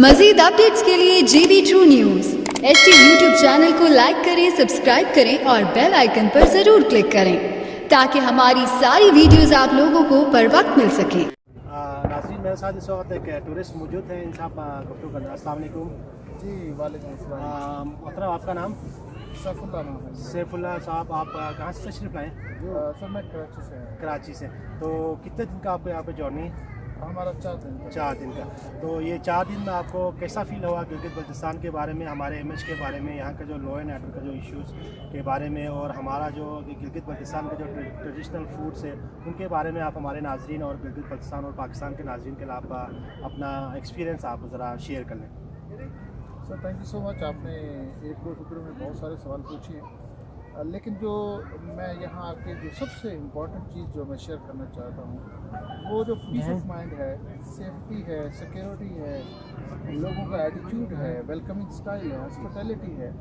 مزید اپڈیٹس کے لیے GB True News HT YouTube channel کو لائک کریں، سبسکرائب کریں اور بیل آئیکن پر ضرور کلک کریں تاکہ ہماری ساری ویڈیوز آپ لوگوں کو پر وقت مل سکیں۔ ناظرین، میرے ساتھ اس وقت ایک ٹورسٹ موجود ہیں، ان سے آپ گفتگو کرنا۔ السلام علیکم جی وعلیکم السلام۔ محترم، آپ کا نام؟ سیف اللہ نام ہے۔ سیف اللہ صاحب، آپ کہاں سے تشریف لائیں؟ سر میں کراچی سے ہوں۔ کراچی سے۔ تو کتنے دن کا آپ کو یہاں پہ جرنی ہے؟ ہمارا 4 دن کا۔ 4 دن کا۔ تو یہ 4 دن میں آپ کو کیسا فیل ہوا گلگت بلتستان کے بارے میں، ہمارے امیج کے بارے میں، یہاں کا جو لا اینڈ آرڈر کا جو ایشوز کے بارے میں، اور ہمارا جو گلگت بلتستان کا جو ٹریڈیشنل فوڈس ہے ان کے بارے میں آپ ہمارے ناظرین اور گلگت بلتستان اور پاکستان کے ناظرین کے لیے آپ اپنا ایکسپیرینس آپ ذرا شیئر کر لیں۔ سر تھینک یو سو مچ۔ آپ نے ایک دو ٹکڑوں میں بہت سارے سوال پوچھے ہیں، لیکن جو میں یہاں آ کے جو سب سے امپورٹنٹ چیز جو میں شیئر کرنا چاہتا ہوں وہ جو پیس آف مائنڈ ہے، سیفٹی ہے، سیکیورٹی ہے، لوگوں کا ایٹیٹیوڈ ہے، ویلکمنگ اسٹائل ہے، ہاسپٹیلٹی ہے،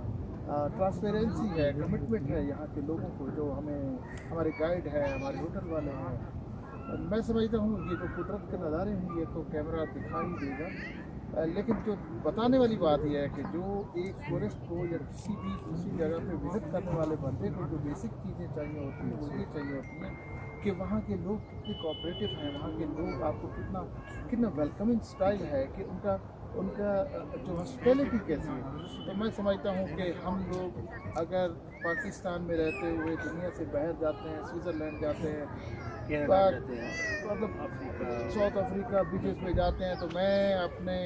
ٹرانسپیرنسی ہے، کمٹمنٹ ہے یہاں کے لوگوں کو، جو ہمارے گائیڈ ہے، ہمارے ہوٹل والے ہیں۔ میں سمجھتا ہوں یہ جو قدرت کے نظارے ہیں یہ تو کیمرہ دکھا ہی دے گا، لیکن جو بتانے والی بات یہ ہے کہ جو ایک ٹورسٹ کو یا کسی جگہ پہ وزٹ کرنے والے بندے کو جو بیسک چیزیں چاہیے ہوتی ہیں وہ یہ چاہیے ہوتی ہیں کہ وہاں کے لوگ کتنے کوآپریٹو ہیں، وہاں کے لوگ آپ کو کتنا ویلکمنگ اسٹائل ہے، کہ ان کا جو ہاسپٹیلٹی کیسی ہے۔ تو میں سمجھتا ہوں کہ ہم لوگ اگر پاکستان میں رہتے ہوئے دنیا سے باہر جاتے ہیں، سوئٹزرلینڈ جاتے ہیں، مطلب ساؤتھ افریقہ بیچز پہ جاتے ہیں، تو میں اپنے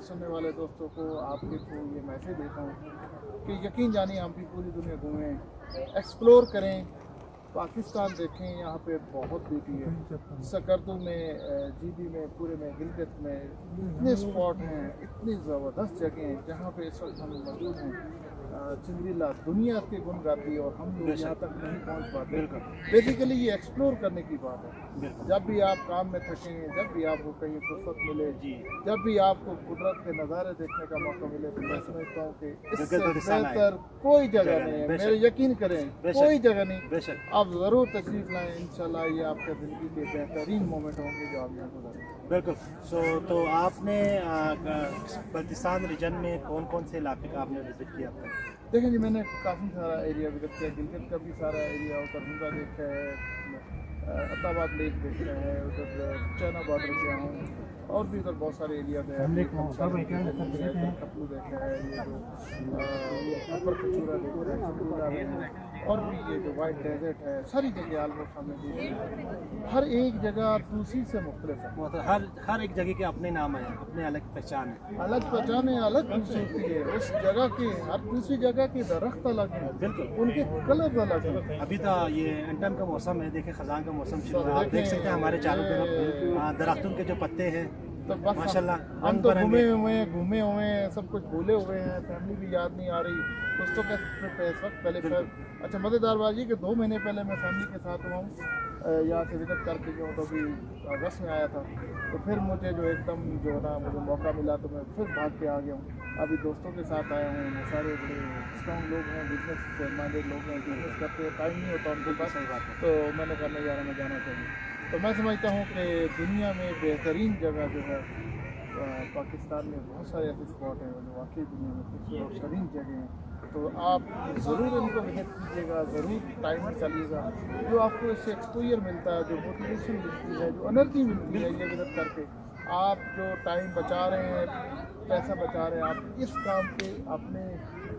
سننے والے دوستوں کو، آپ کے کو یہ میسیج دیتا ہوں کہ یقین جانیے ہم بھی پوری دنیا گھومیں، ایکسپلور کریں، پاکستان دیکھیں۔ یہاں پہ بہت بیوٹی ہے، سکردو میں، GB میں، پورے میں، گلگت میں اتنے اسپاٹ ہیں، اتنی زبردست جگہیں ہیں جہاں پہ اس وقت ہم موجود ہیں۔ چنگریلا دنیا کے گن گاتی ہے اور ہم لوگ یہاں تک نہیں پہنچ پاتے۔ بیسیکلی یہ ایکسپلور کرنے کی بات ہے۔ جب بھی آپ کام میں تھکیں، جب بھی آپ کو کہیں فرصت ملے، جب بھی آپ کو قدرت کے نظارے دیکھنے کا موقع ملے، تو میں سمجھتا ہوں کہ اس سے بہتر کوئی جگہ نہیں ہے۔ میرے یقین کریں، کوئی جگہ نہیں۔ آپ ضرور تشریف لائیں، انشاءاللہ یہ آپ کے زندگی کے بہترین مومنٹ ہوں گے جو آپ یہاں گزاریں۔ بالکل۔ تو آپ نے بلتستان ریجن میں کون کون سے علاقے کا آپ نے وزٹ کیا تھا؟ دیکھیں جی، میں نے کافی سارا ایریا وزٹ کیا، گلگت کا بھی سارا ایریا، ادھر ہنگا دیکھا ہے، عطا آباد لیک دیکھا ہے، ادھر چائنا بارڈر گیا ہوں، اور بھی ادھر بہت سارے ایریاز ہیں، کپلو دیکھا ہے، یہ جو اپر کچورا دیکھا ہے، چکولا ہے، اور بھی یہ جو وائٹ ڈیزرٹ ہے، ساری جگہ آلموسٹ ہم نے دیکھی ہے۔ ہر ایک جگہ دوسری سے مختلف ہے، ہر ایک جگہ کے اپنے نام ہیں، اپنے الگ پہچان ہے، الگ پہچان ہے، الگ خوبصورتی ہے۔ اس جگہ کے ہر دوسری جگہ کے درخت الگ ہیں، بالکل ان کے کلر الگ ہیں۔ ابھی تو یہ انٹم کا موسم ہے، دیکھیں خزاں کا موسم شروع ہے، آپ دیکھ سکتے ہیں ہمارے چاروں طرف درختوں کے جو پتے ہیں ماشاءاللہ ہم تو گھومے ہوئے ہیں، سب کچھ بھولے ہوئے ہیں، فیملی بھی یاد نہیں آ رہی، دوستوں کا ٹرپ ہے اس وقت۔ پہلے اچھا مزیدار بات یہ کہ 2 مہینے پہلے میں فیملی کے ساتھ ہوا ہوں، یہاں سے وزٹ کر کے گیا ہوں، تو ابھی اگست میں آیا تھا، تو پھر مجھے جو ایک دم جو ہے نا مجھے موقع ملا تو میں پھر بھاگ کے آ گیا ہوں۔ ابھی دوستوں کے ساتھ آیا ہوں، وہ سارے بڑے اسٹرانگ لوگ ہیں، بزنس مائنڈیڈ لوگ ہیں، بزنس کرتے ہیں، ٹائم نہیں ہوتا ان کے پاس، تو میں نے کہا نہیں یار ہمیں جانا چاہیے۔ تو میں سمجھتا ہوں کہ دنیا میں بہترین جگہ جو ہے پاکستان میں بہت سارے ایسے اسپاٹ ہیں جو واقعی دنیا میں خوبصورت ترین جگہ ہیں، تو آپ ضرور ان کو وزٹ کیجیے گا، ضرور ٹائم نکالیے گا۔ جو آپ کو اس سے ایکسپوجر ملتا ہے، جو موٹیویشن ملتی ہے، جو انرجی ملتی ہے یہ وزٹ کر کے، آپ جو ٹائم بچا رہے ہیں، پیسہ بچا رہے ہیں، آپ اس کام پہ اپنے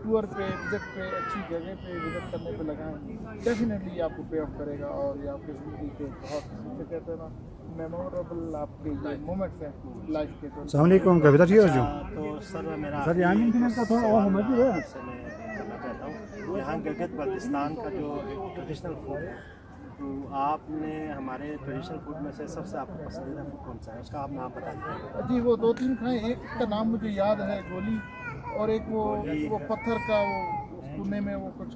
ٹور پہ، وزٹ پہ، اچھی جگہ پہ وزٹ کرنے پہ لگائیں، ڈیفینیٹلی یہ آپ کو پے آف کرے گا، اور یہ آپ کی زندگی کے بہت سے کہتے ہیں نا میموریبل آپ کے یہ مومنٹس ہیں لائف کے۔ تو السلام علیکم، کبھی تھا تو سر میرا سر یہاں کا تھوڑا اور میں کرنا چاہتا ہوں، یہاں گلگت بلتستان کا جو ٹریڈیشنل فوڈ ہے، تو آپ نے ہمارے ٹریڈیشنل فوڈ میں سے سب سے آپ کو پسندیدہ فوڈ کون سا ہے، اس کا آپ نام بتا دیں۔ جی وہ 2-3 کھائیں، ایک کا نام مجھے یاد ہے گولی، اور ایک وہ پتھر کا وہ کونے میں وہ کچھ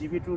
GB2